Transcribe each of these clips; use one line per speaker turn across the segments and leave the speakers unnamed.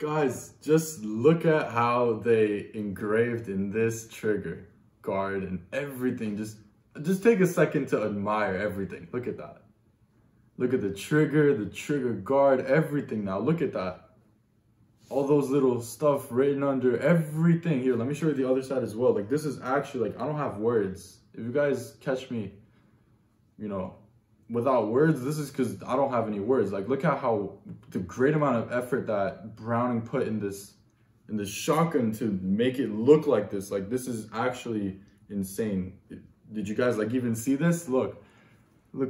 Guys, just look at how they engraved in this trigger guard and everything. Just take a second to admire everything. Look at that. Look at the trigger guard, everything. Now look at that. All those little stuff written under everything. Here, let me show you the other side as well. Like, this is actually, like, I don't have words. If you guys catch me, you know, without words, this is because I don't have any words. Like, look at how the great amount of effort that Browning put in this shotgun to make it look like this. Like, this is actually insane. Did you guys like even see this? Look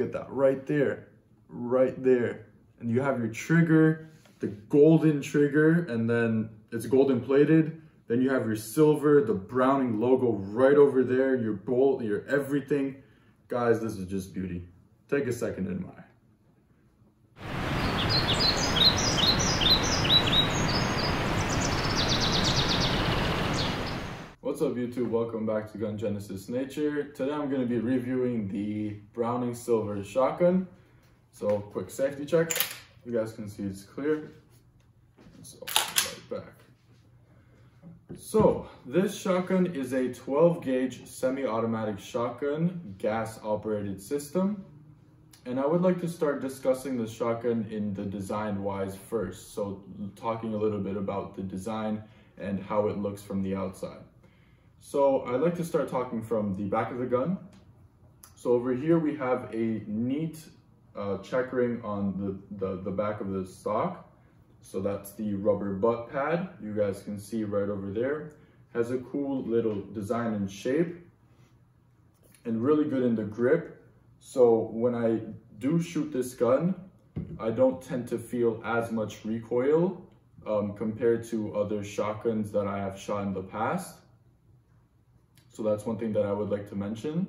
at that right there. And you have your trigger, the golden trigger, and then it's golden plated. Then you have your silver, the Browning logo right over there, your bolt, your everything. Guys, this is just beauty. Take a second to admire. What's up, YouTube? Welcome back to Gun Genesis Nature. Today I'm going to be reviewing the Browning Silver shotgun. So, quick safety check. You guys can see it's clear. So, right back. So, this shotgun is a 12 gauge semi-automatic shotgun, gas operated system. And I would like to start discussing the shotgun in the design wise first. So talking a little bit about the design and how it looks from the outside. So I'd like to start talking from the back of the gun. So over here we have a neat checkering on the back of the stock. So that's the rubber butt pad. You guys can see right over there. Has a cool little design and shape and really good in the grip. So when I do shoot this gun, I don't tend to feel as much recoil compared to other shotguns that I have shot in the past. So that's one thing that I would like to mention.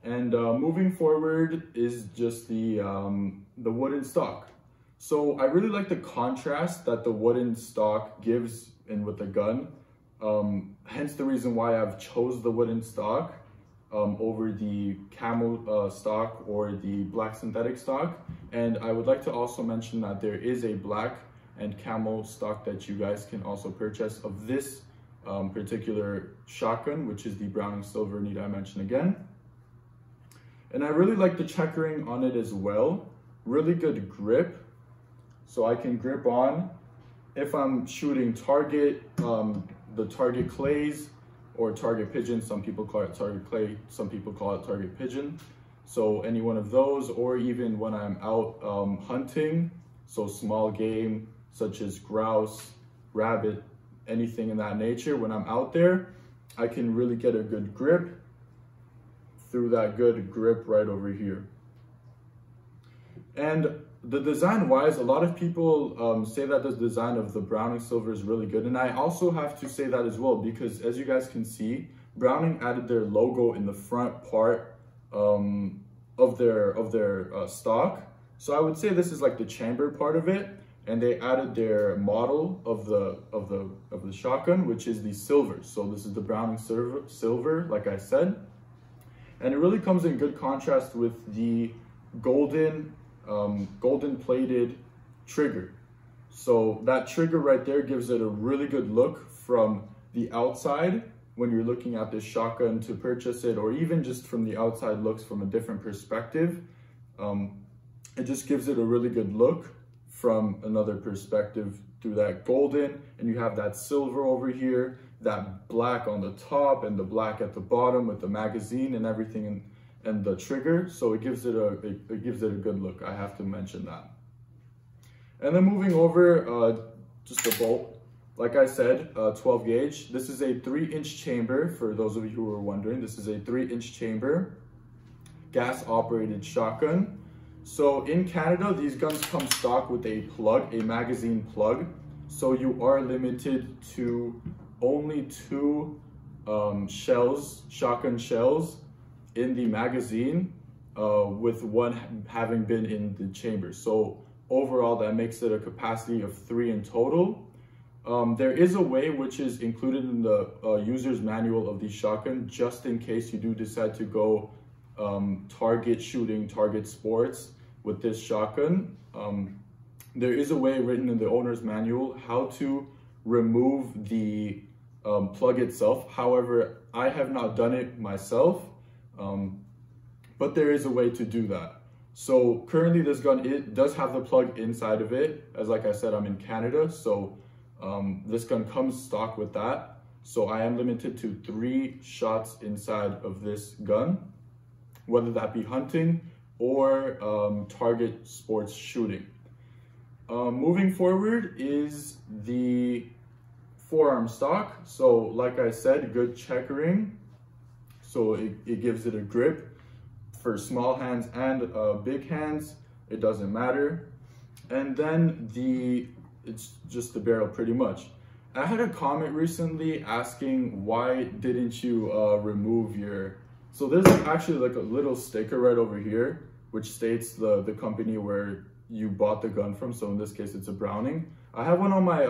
And moving forward is just the wooden stock. So I really like the contrast that the wooden stock gives in with the gun. Hence the reason why I've chose the wooden stock over the camo stock or the black synthetic stock. And I would like to also mention that there is a black and camo stock that you guys can also purchase of this particular shotgun, which is the Browning Silver, need I mention again. And I really like the checkering on it as well. Really good grip. So I can grip on if I'm shooting target, the target clays, or target pigeon. Some people call it target clay, some people call it target pigeon. So any one of those, or even when I'm out hunting, so small game such as grouse, rabbit, anything in that nature, when I'm out there, I can really get a good grip through that good grip right over here. And the design wise, a lot of people say that the design of the Browning Silver is really good. And I also have to say that as well, because as you guys can see, Browning added their logo in the front part of their stock. So I would say this is like the chamber part of it. And they added their model of the shotgun, which is the silver. So this is the Browning silver, like I said. And it really comes in good contrast with the golden plated trigger. So that trigger right there gives it a really good look from the outside when you're looking at this shotgun to purchase it, or even just from the outside looks from a different perspective. It just gives it a really good look from another perspective through that golden, and you have that silver over here, that black on the top and the black at the bottom with the magazine and everything and the trigger. So it gives it a good look. I have to mention that. And then moving over, just the bolt. Like I said, 12 gauge. This is a 3-inch chamber. For those of you who are wondering, this is a 3-inch chamber, gas operated shotgun. So in Canada, these guns come stock with a plug, a magazine plug. So you are limited to only 2 shotgun shells in the magazine, with one having been in the chamber. So overall, that makes it a capacity of 3 in total. There is a way which is included in the user's manual of the shotgun, just in case you do decide to go target shooting, target sports with this shotgun. there is a way written in the owner's manual how to remove the plug itself. However, I have not done it myself, but there is a way to do that. So currently this gun, it does have the plug inside of it. As like I said, I'm in Canada, so this gun comes stock with that. So I am limited to 3 shots inside of this gun, whether that be hunting or target sports shooting. Moving forward is the forearm stock. So like I said, good checkering. So it gives it a grip for small hands and big hands. It doesn't matter. And then it's just the barrel pretty much. I had a comment recently asking why didn't you remove your, so there's actually like a little sticker right over here which states the company where you bought the gun from. So in this case it's a Browning. I have one on my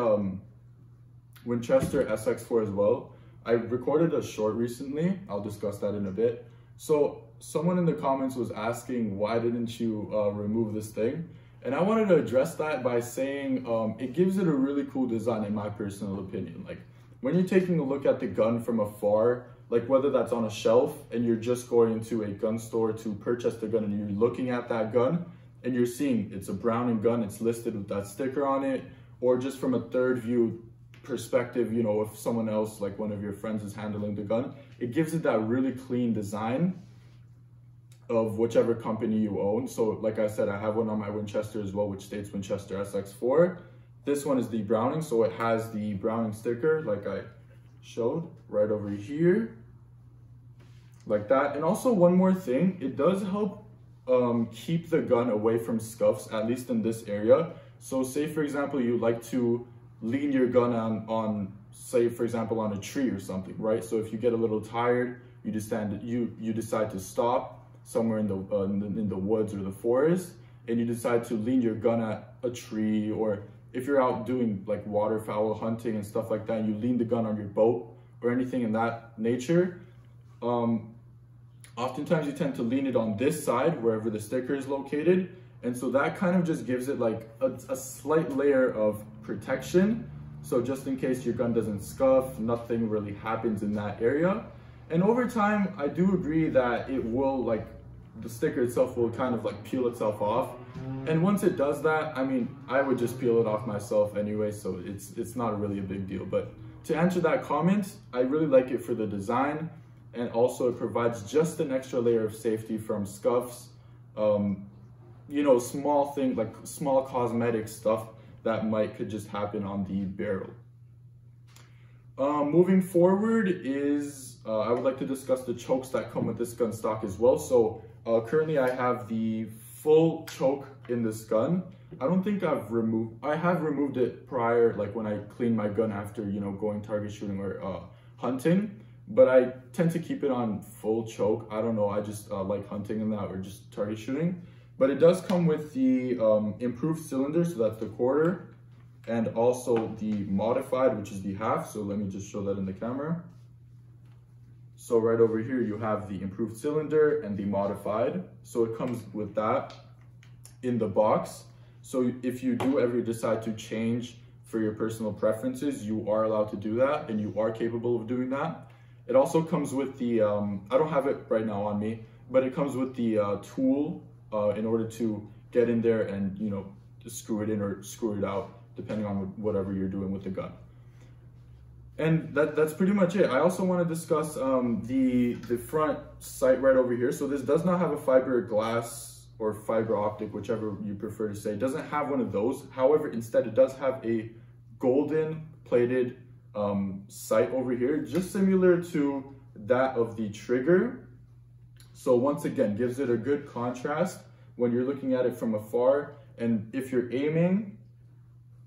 Winchester SX4 as well. I recorded a short recently, I'll discuss that in a bit. So someone in the comments was asking why didn't you remove this thing? And I wanted to address that by saying it gives it a really cool design in my personal opinion. Like when you're taking a look at the gun from afar, like whether that's on a shelf and you're just going to a gun store to purchase the gun and you're looking at that gun and you're seeing it's a Browning gun, it's listed with that sticker on it, or just from a third view perspective, you know, if someone else, like one of your friends is handling the gun, it gives it that really clean design of whichever company you own. So like I said, I have one on my Winchester as well, which states Winchester SX4. This one is the Browning, so it has the Browning sticker like I showed right over here, like that. And also one more thing, it does help keep the gun away from scuffs, at least in this area. So say for example, you like to lean your gun on say for example on a tree or something, right? So if you get a little tired, you decide to stop somewhere in the woods or the forest, and you decide to lean your gun at a tree, or if you're out doing like waterfowl hunting and stuff like that, and you lean the gun on your boat or anything in that nature, oftentimes you tend to lean it on this side wherever the sticker is located, and so that kind of just gives it like a slight layer of protection. So just in case your gun doesn't scuff, nothing really happens in that area. And over time, I do agree that it will, like, the sticker itself will kind of like peel itself off. And once it does that, I mean, I would just peel it off myself anyway, so it's not really a big deal. But to answer that comment, I really like it for the design, and also it provides just an extra layer of safety from scuffs, you know, small things like small cosmetic stuff that could just happen on the barrel. Moving forward is, I would like to discuss the chokes that come with this gun stock as well. So currently I have the full choke in this gun. I don't think I have removed it prior, like when I clean my gun after, you know, going target shooting or hunting, but I tend to keep it on full choke. I don't know, I just like hunting in that or just target shooting. But it does come with the improved cylinder, so that's the quarter, and also the modified, which is the half. So let me just show that in the camera. So right over here, you have the improved cylinder and the modified. So it comes with that in the box. So if you do ever decide to change for your personal preferences, you are allowed to do that, and you are capable of doing that. It also comes with the, I don't have it right now on me, but it comes with the tool in order to get in there and, you know, just screw it in or screw it out, depending on whatever you're doing with the gun. And that's pretty much it. I also want to discuss the front sight right over here. So this does not have a fiberglass or fiber optic, whichever you prefer to say. It doesn't have one of those. However, instead it does have a golden plated sight over here, just similar to that of the trigger. So once again, gives it a good contrast when you're looking at it from afar. And if you're aiming,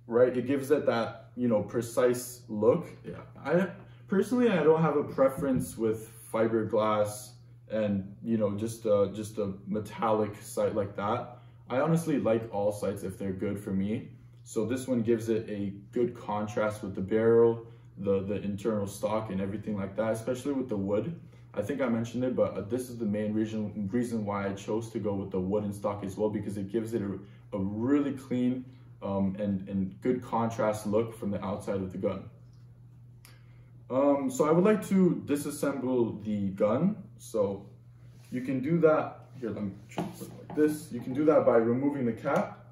right, it gives it that, you know, precise look. Yeah, I personally don't have a preference with fiberglass and, you know, just a metallic sight like that. I honestly like all sights if they're good for me. So this one gives it a good contrast with the barrel, the internal stock and everything like that, especially with the wood. I think I mentioned it, but this is the main reason why I chose to go with the wooden stock as well, because it gives it a really clean and good contrast look from the outside of the gun. So I would like to disassemble the gun. So you can do that, here let me try to put it like this. You can do that by removing the cap.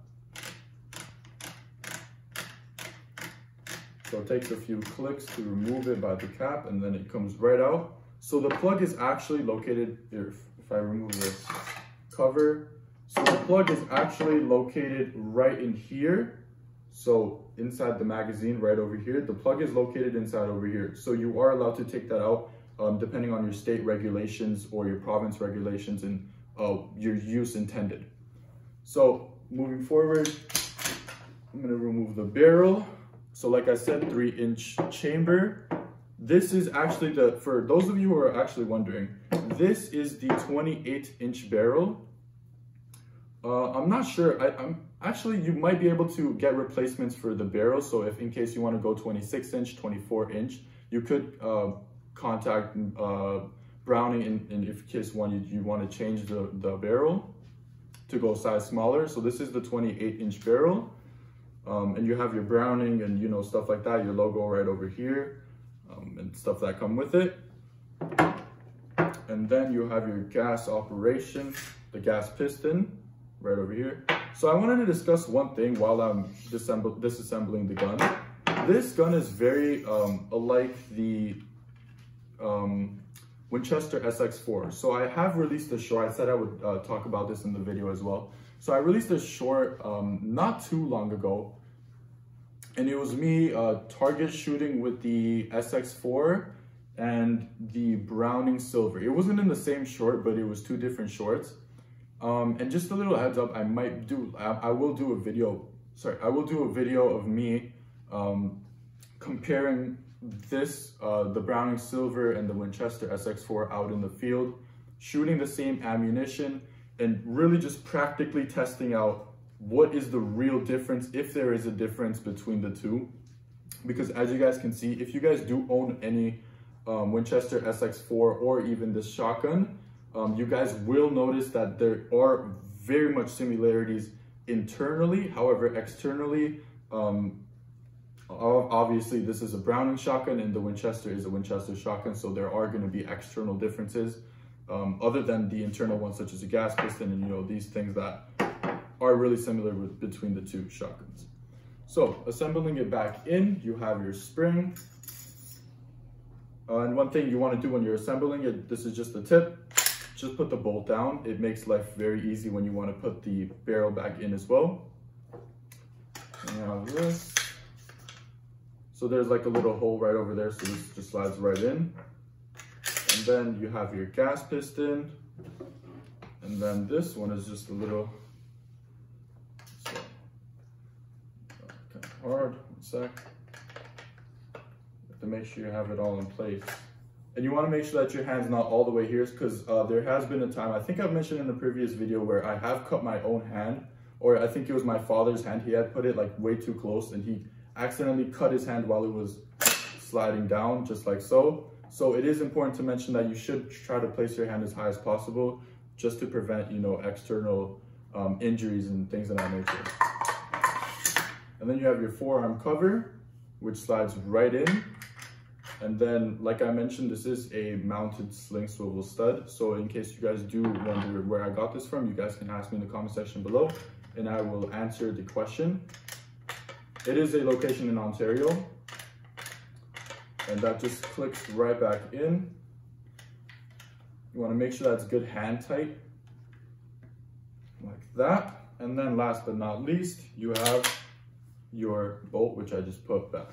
So it takes a few clicks to remove it by the cap, and then it comes right out. So the plug is actually located here. If I remove this cover, so the plug is actually located right in here. So inside the magazine, right over here, the plug is located inside over here. So you are allowed to take that out depending on your state regulations or your province regulations and your use intended. So moving forward, I'm gonna remove the barrel. So like I said, 3-inch chamber. This is actually for those of you who are actually wondering, this is the 28-inch barrel. I'm not sure, I'm actually, you might be able to get replacements for the barrel. So if in case you want to go 26-inch, 24-inch, you could contact Browning in if case you want to change the barrel to go size smaller. So this is the 28-inch barrel. And you have your Browning and, you know, stuff like that, your logo right over here, and stuff that come with it. And then you have your gas operation, the gas piston right over here. So I wanted to discuss one thing while I'm disassembling the gun. This gun is very alike the Winchester SX4. So I have released a short, I said I would talk about this in the video as well. So I released a short not too long ago, and it was me target shooting with the SX4 and the Browning Silver. It wasn't in the same short, but it was two different shorts. And just a little heads up, I will do a video of me comparing this, the Browning Silver and the Winchester SX4 out in the field, shooting the same ammunition, and really just practically testing out what is the real difference, if there is a difference between the two. Because as you guys can see, if you guys do own any Winchester SX4 or even this shotgun, you guys will notice that there are very much similarities internally. However, externally, obviously this is a Browning shotgun and the Winchester is a Winchester shotgun, so there are going to be external differences other than the internal ones, such as a gas piston and, you know, these things that are really similar between the two shotguns. So assembling it back in, you have your spring. And one thing you want to do when you're assembling it, this is just the tip, just put the bolt down. It makes life very easy when you want to put the barrel back in as well. And you have this. So there's like a little hole right over there, so this just slides right in. And then you have your gas piston. And then this one is just a little, so, kind of hard, 1 sec. To make sure you have it all in place. And you want to make sure that your hand's not all the way here, because there has been a time, I think I've mentioned in the previous video, where I have cut my own hand, or I think it was my father's hand. He had put it like way too close and he accidentally cut his hand while it was sliding down, just like so. So it is important to mention that you should try to place your hand as high as possible, just to prevent, you know, external injuries and things of that nature. And then you have your forearm cover, which slides right in. And then, like I mentioned, this is a mounted sling swivel stud. So in case you guys do wonder where I got this from, you guys can ask me in the comment section below and I will answer the question. It is a location in Ontario. And that just clicks right back in. You want to make sure that's good hand tight, like that. And then last but not least, you have your bolt, which I just put back.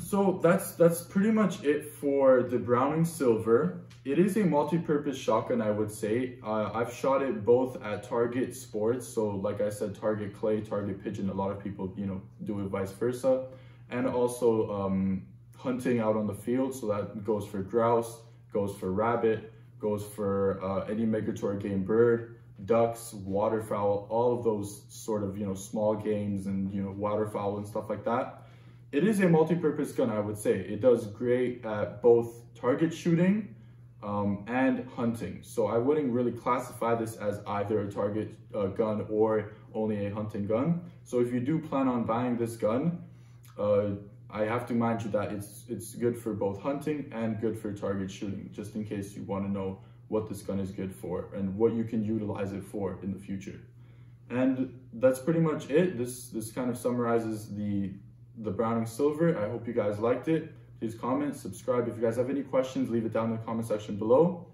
So that's pretty much it for the Browning Silver. It is a multi-purpose shotgun, I would say. I've shot it both at target sports, so like I said, target clay, target pigeon. A lot of people, you know, do it vice versa. And also hunting out on the field, so that goes for grouse, goes for rabbit, goes for any migratory game bird, ducks, waterfowl, all of those sort of, you know, small games and, you know, waterfowl and stuff like that. It is a multi-purpose gun, I would say. It does great at both target shooting, and hunting. So I wouldn't really classify this as either a target gun or only a hunting gun. So if you do plan on buying this gun, I have to mind you that it's good for both hunting and good for target shooting, just in case you want to know what this gun is good for and what you can utilize it for in the future. And that's pretty much it. This kind of summarizes the Browning Silver. I hope you guys liked it. Please comment, subscribe. If you guys have any questions, leave it down in the comment section below.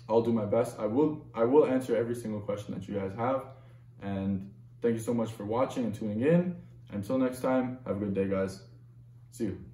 I'll do my best. I will answer every single question that you guys have. And thank you so much for watching and tuning in. Until next time, have a good day, guys. See you.